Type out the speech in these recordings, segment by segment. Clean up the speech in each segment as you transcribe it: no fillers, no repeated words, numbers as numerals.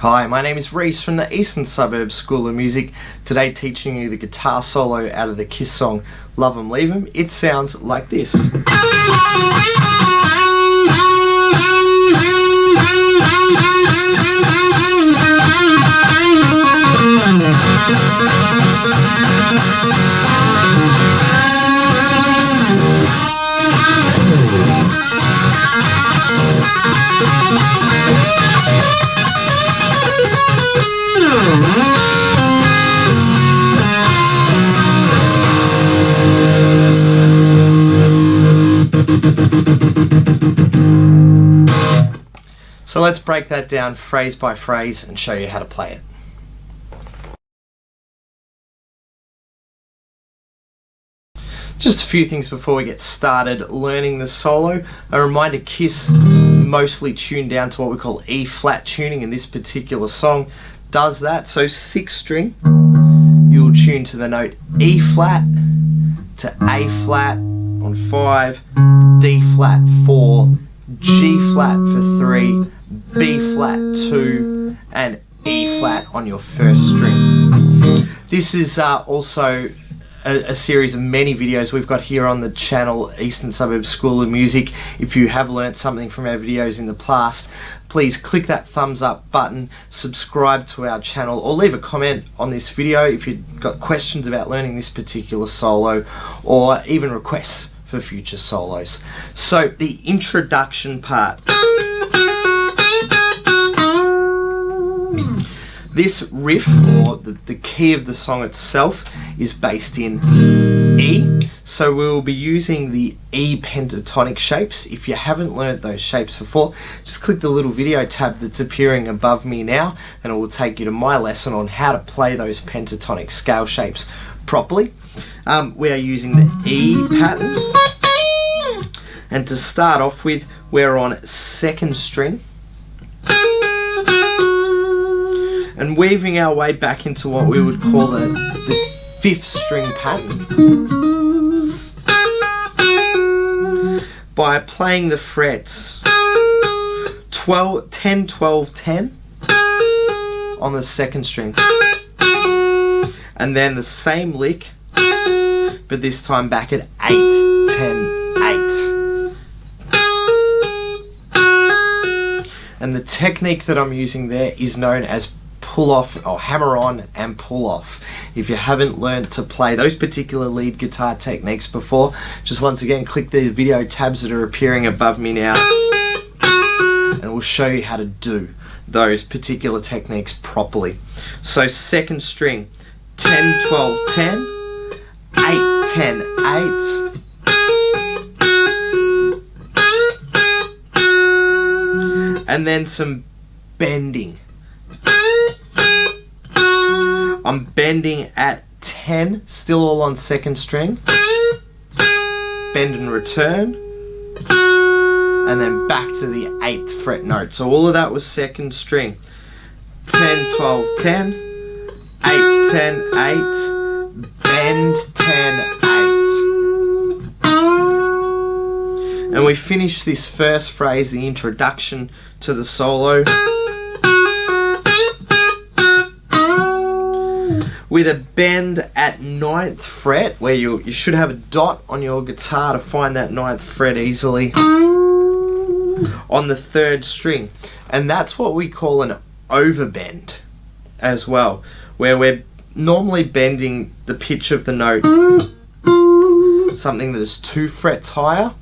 Hi, my name is Rhys from the Eastern Suburbs School of Music. Today teaching you the guitar solo out of the Kiss song Love 'Em Leave 'Em. It sounds like this. So let's break that down phrase by phrase and show you how to play it. Just a few things before we get started learning the solo. A reminder, Kiss mostly tuned down to what we call E flat tuning, and this particular song does that. So 6th string, you'll tune to the note E flat to A flat on 5, D flat 4, G flat for 3, B flat 2, and E flat on your 1st string. This is also a series of many videos we've got here on the channel Eastern Suburbs School of Music. If you have learnt something from our videos in the past, please click that thumbs up button, subscribe to our channel, or leave a comment on this video if you've got questions about learning this particular solo or even requests for future solos. So the introduction part. This riff, or the key of the song itself, is based in E. So we'll be using the E pentatonic shapes. If you haven't learnt those shapes before, just click the little video tab that's appearing above me now, and it will take you to my lesson on how to play those pentatonic scale shapes properly. We are using the E patterns. And to start off with, we're on 2nd string. And weaving our way back into what we would call the 5th string pattern by playing the frets 10, 12, 10 on the 2nd string, and then the same lick but this time back at 8, 10, 8. And the technique that I'm using there is known as pull off, or hammer on and pull off. If you haven't learned to play those particular lead guitar techniques before, just once again click the video tabs that are appearing above me now, and we'll show you how to do those particular techniques properly. So 2nd string, 10, 12, 10, 8, 10, 8. And then some bending. I'm bending at 10, still all on 2nd string, bend and return, and then back to the 8th fret note. So all of that was 2nd string. 10, 12, 10, 8, 10, 8, bend, 10, 8. And we finish this first phrase, the introduction to the solo, with a bend at 9th fret, where you should have a dot on your guitar to find that 9th fret easily, on the 3rd string. And that's what we call an overbend as well, where we're normally bending the pitch of the note something that is 2 frets higher.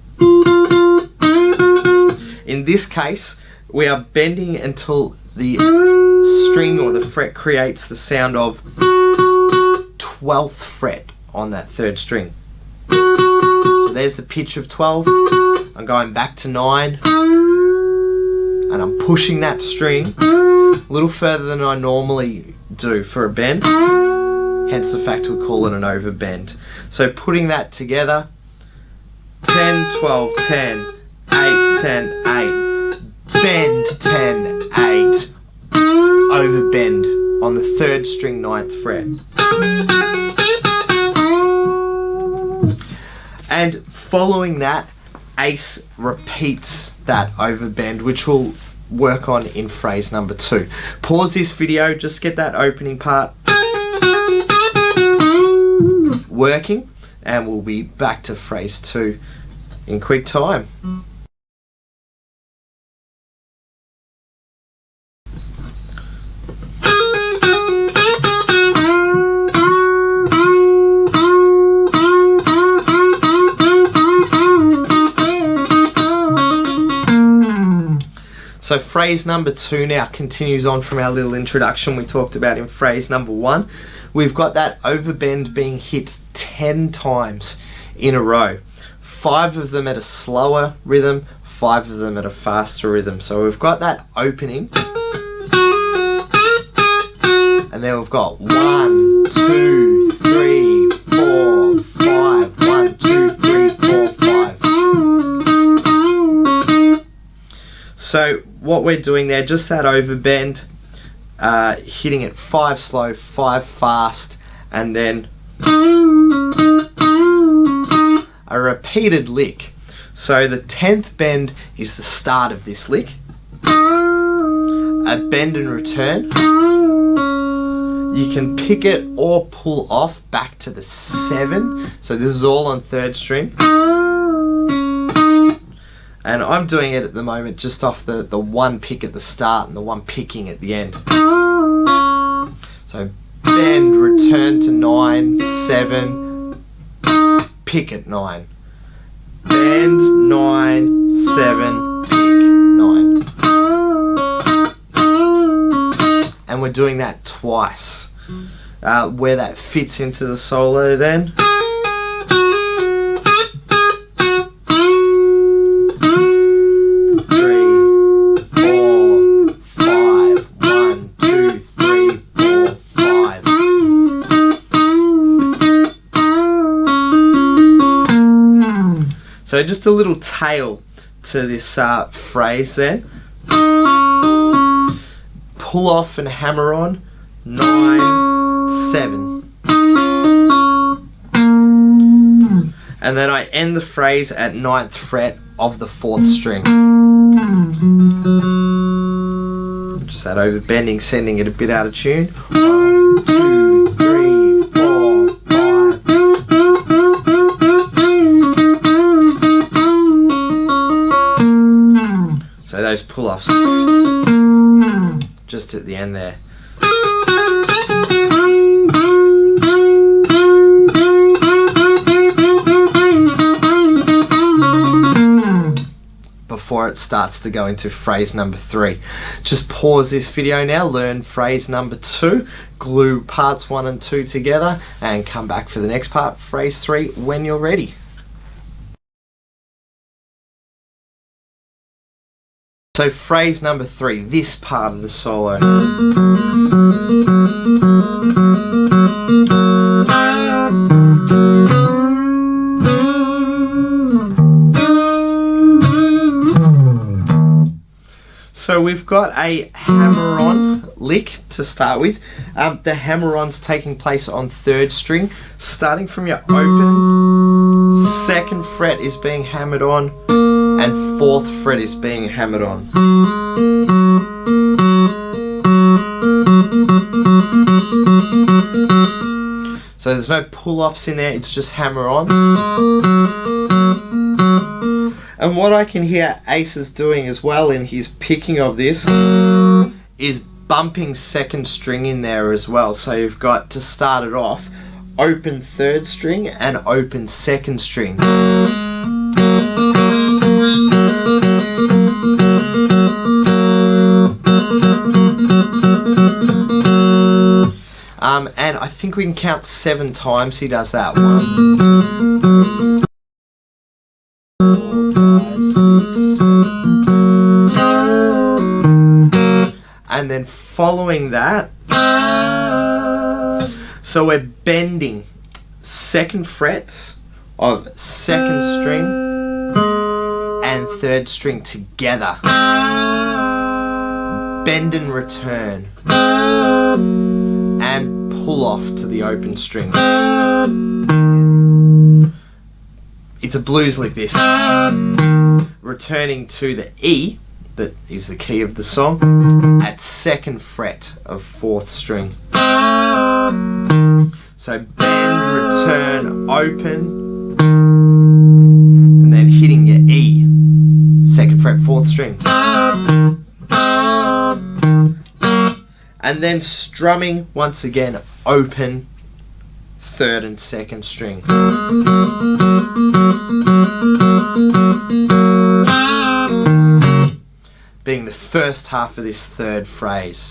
In this case, we are bending until the string or the fret creates the sound of 12th fret on that 3rd string. So there's the pitch of 12. I'm going back to 9, and I'm pushing that string a little further than I normally do for a bend, hence the fact we call it an overbend. So putting that together, 10, 12, 10, 8, 10, 8, bend, 10, 8, overbend on the 3rd string, 9th fret. And following that, Ace repeats that overbend, which will work on in phrase number 2. Pause this video, just get that opening part working, and we'll be back to phrase 2 in quick time. So phrase number 2 now continues on from our little introduction we talked about in phrase number 1. We've got that overbend being hit 10 times in a row. 5 of them at a slower rhythm, 5 of them at a faster rhythm. So we've got that opening, and then we've got 1, 2, 3, 4, 5. 1, 2, 3, 4, 5. So what we're doing there, just that overbend, hitting it 5 slow, 5 fast, and then a repeated lick. So the 10th bend is the start of this lick. A bend and return. You can pick it or pull off back to the 7. So this is all on 3rd string. And I'm doing it at the moment just off the 1 pick at the start and the 1 picking at the end. So bend, return to 9, 7, pick at 9. Bend, 9, 7, pick, 9. And we're doing that twice. Where that fits into the solo then. So just a little tail to this phrase then. Pull off and hammer on, 9, 7. And then I end the phrase at 9th fret of the 4th string. Just that overbending, sending it a bit out of tune. 1, 2, 3, 4, 5. So those pull-offs just at the end there. Before it starts to go into phrase number 3. Just pause this video now, learn phrase number 2, glue parts 1 and 2 together, and come back for the next part, phrase 3, when you're ready. So phrase number 3, this part of the solo. So we've got a hammer-on lick to start with. The hammer-on's taking place on 3rd string. Starting from your open, 2nd fret is being hammered on, and 4th fret is being hammered on. So there's no pull-offs in there, it's just hammer-ons. And what I can hear Ace is doing as well in his picking of this is bumping 2nd string in there as well. So you've got, to start it off, open 3rd string and open 2nd string. And I think we can count 7 times he does that. 1, 2, 3, 4, 5, 6, 7. And then following that, so we're bending 2nd frets of 2nd string and 3rd string together. Bend and return. And pull off to the open string. It's a blues like this. Returning to the E that is the key of the song, at 2nd fret of 4th string. So bend, return, open, and then hitting your E, 2nd fret, 4th string. And then strumming once again, open, 3rd and 2nd string. Being the first half of this 3rd phrase.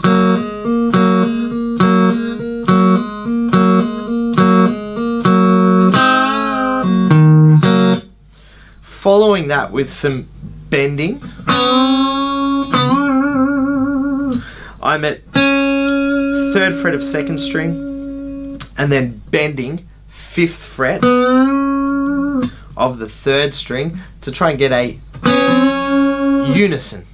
Following that with some bending, I'm at 3rd fret of 2nd string, and then bending 5th fret of the 3rd string to try and get a unison.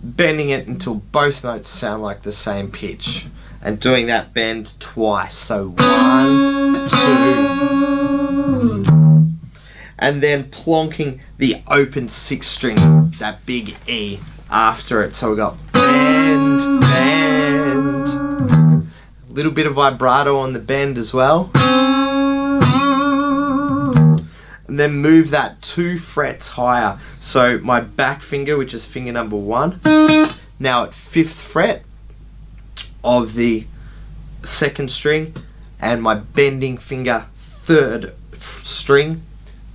Bending it until both notes sound like the same pitch, and doing that bend twice. So 1, 2, and then plonking the open 6th string, that big E, after it. So we got bend, bend, a little bit of vibrato on the bend as well, and then move that 2 frets higher. So my back finger, which is finger number 1, now at 5th fret of the 2nd string, and my bending finger 3rd string,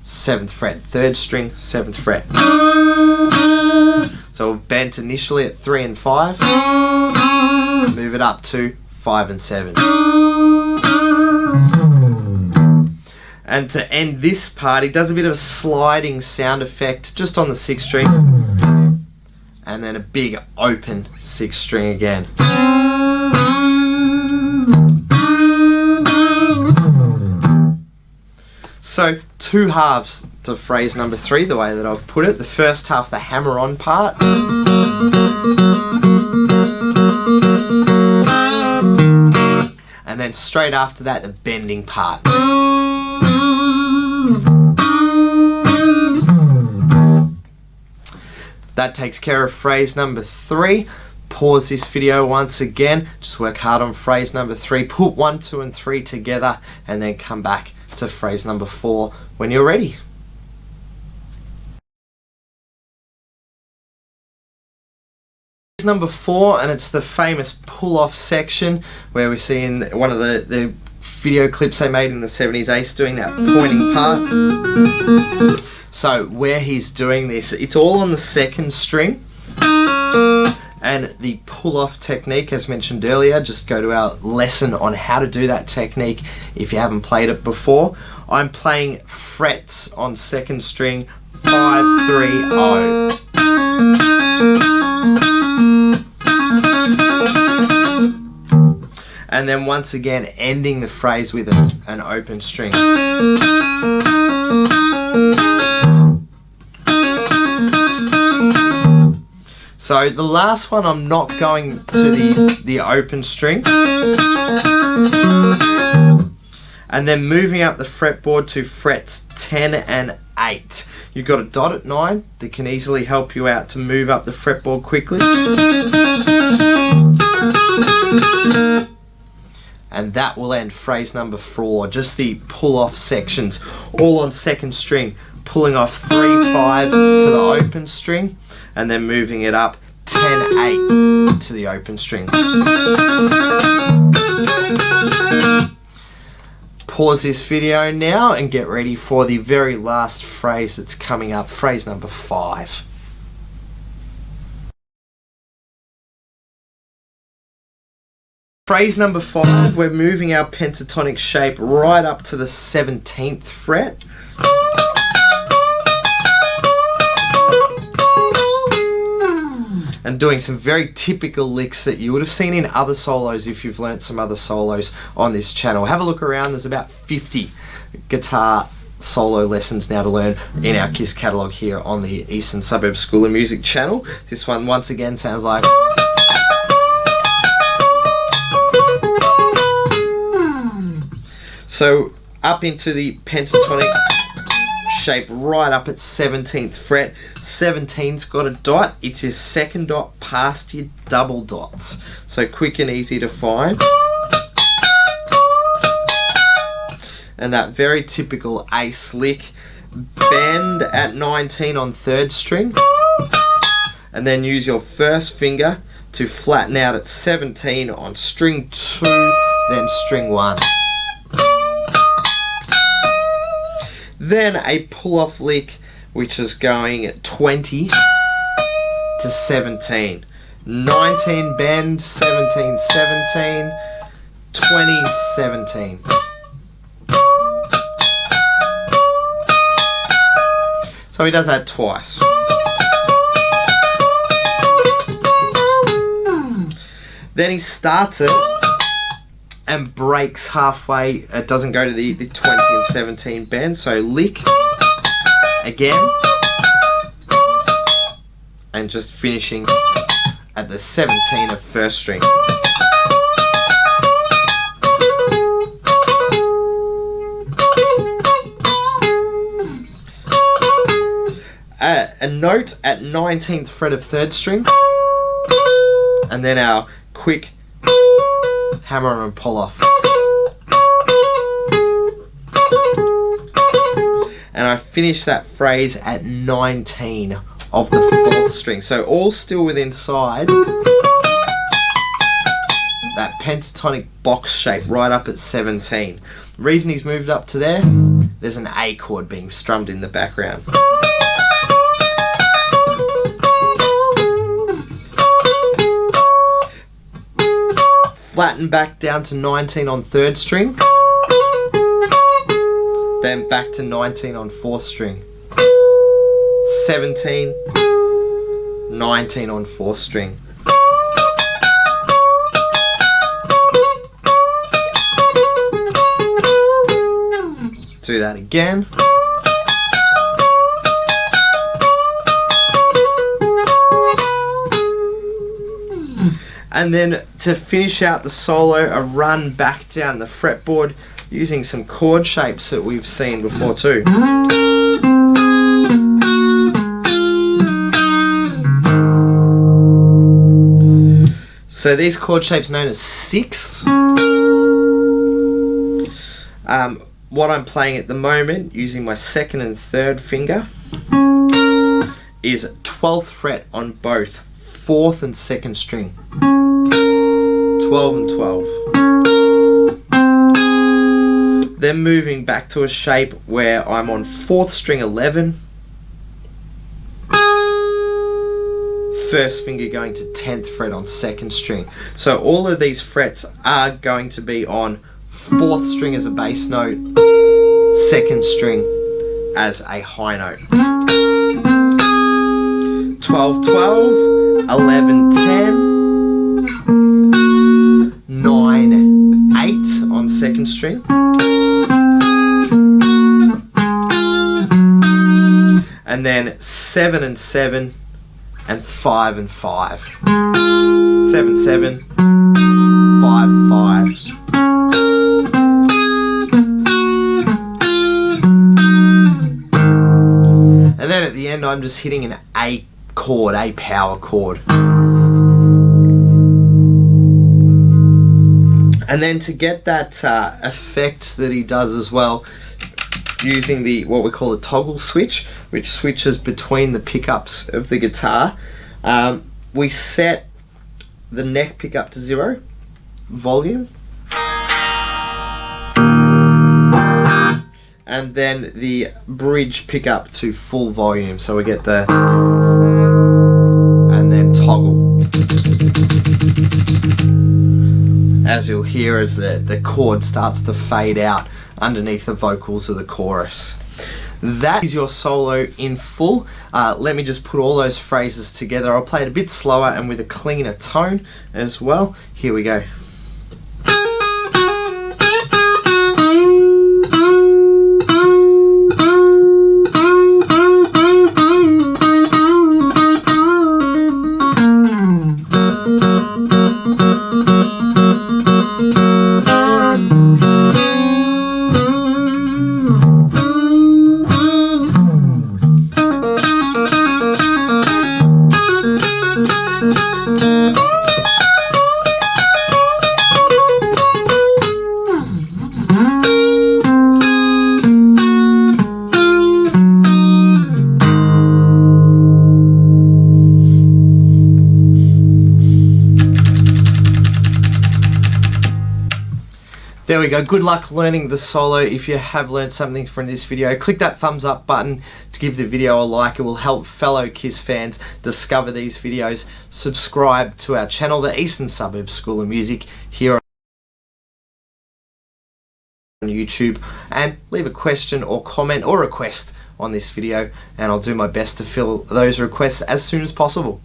7th fret, 3rd string, 7th fret. So we've bent initially at 3 and 5, move it up to 5 and 7. And to end this part, he does a bit of a sliding sound effect just on the 6th string, and then a big open 6th string again. So 2 halves to phrase number 3, the way that I've put it. The first half, the hammer-on part, and then straight after that, the bending part. That takes care of phrase number 3. Pause this video once again, just work hard on phrase number 3, put 1, 2 and 3 together, and then come back to phrase number 4 when you're ready. Number 4, and it's the famous pull-off section where we see in one of the video clips they made in the 70s, Ace doing that pointing part. So where he's doing this, it's all on the 2nd string, and the pull-off technique, as mentioned earlier, just go to our lesson on how to do that technique if you haven't played it before. I'm playing frets on 2nd string, 5, 3, 0. And then once again ending the phrase with an open string. So the last one, I'm not going to the open string, and then moving up the fretboard to frets 10 and 8. You've got a dot at 9 that can easily help you out to move up the fretboard quickly. And that will end phrase number 4, just the pull-off sections, all on 2nd string, pulling off 3, 5 to the open string, and then moving it up 10, 8 to the open string. Pause this video now and get ready for the very last phrase that's coming up, phrase number 5. Phrase number 5, we're moving our pentatonic shape right up to the 17th fret. And doing some very typical licks that you would have seen in other solos if you've learnt some other solos on this channel. Have a look around, there's about 50 guitar solo lessons now to learn in our KISS catalogue here on the Eastern Suburbs School of Music channel. This one once again sounds like... So up into the pentatonic shape right up at 17th fret. 17's got a dot. It's your second dot past your double dots. So quick and easy to find. And that very typical ace lick. Bend at 19 on 3rd string. And then use your first finger to flatten out at 17 on string 2, then string 1. Then a pull-off lick, which is going 20 to 17. 19 bend, 17, 17, 20, 17. So he does that twice. Then he starts it and breaks halfway. It doesn't go to the 20 and 17 bend. So lick again and just finishing at the 17 of 1st string. A note at 19th fret of 3rd string, and then our quick hammer on and pull off. And I finish that phrase at 19 of the 4th string. So all still within side that pentatonic box shape right up at 17. The reason he's moved up to there, there's an A chord being strummed in the background. Flatten back down to 19 on 3rd string, then back to 19 on 4th string, 17, 19 on 4th string. Do that again. And then to finish out the solo, a run back down the fretboard using some chord shapes that we've seen before too. So these chord shapes known as sixths. What I'm playing at the moment using my 2nd and 3rd finger is 12th fret on both 4th and 2nd string. 12 and 12. Then moving back to a shape where I'm on 4th string 11, 1st finger going to 10th fret on 2nd string. So all of these frets are going to be on 4th string as a bass note, 2nd string as a high note. 12, 12, 11, 10, 9, 8 on 2nd string, and then 7 and 7, and 5 and 5. 7, 7, 5, 5. And then at the end I'm just hitting an A chord, A power chord. And then to get that effect that he does as well, using the what we call a toggle switch, which switches between the pickups of the guitar, we set the neck pickup to 0, volume, and then the bridge pickup to full volume. So we get the, and then toggle. As you'll hear as the chord starts to fade out underneath the vocals of the chorus. That is your solo in full. Let me just put all those phrases together. I'll play it a bit slower and with a cleaner tone as well. Here we go. There we go. Good luck learning the solo. If you have learned something from this video, click that thumbs up button to give the video a like. It will help fellow KISS fans discover these videos. Subscribe to our channel, the Eastern Suburbs School of Music, here on YouTube, and leave a question or comment or request on this video, and I'll do my best to fill those requests as soon as possible.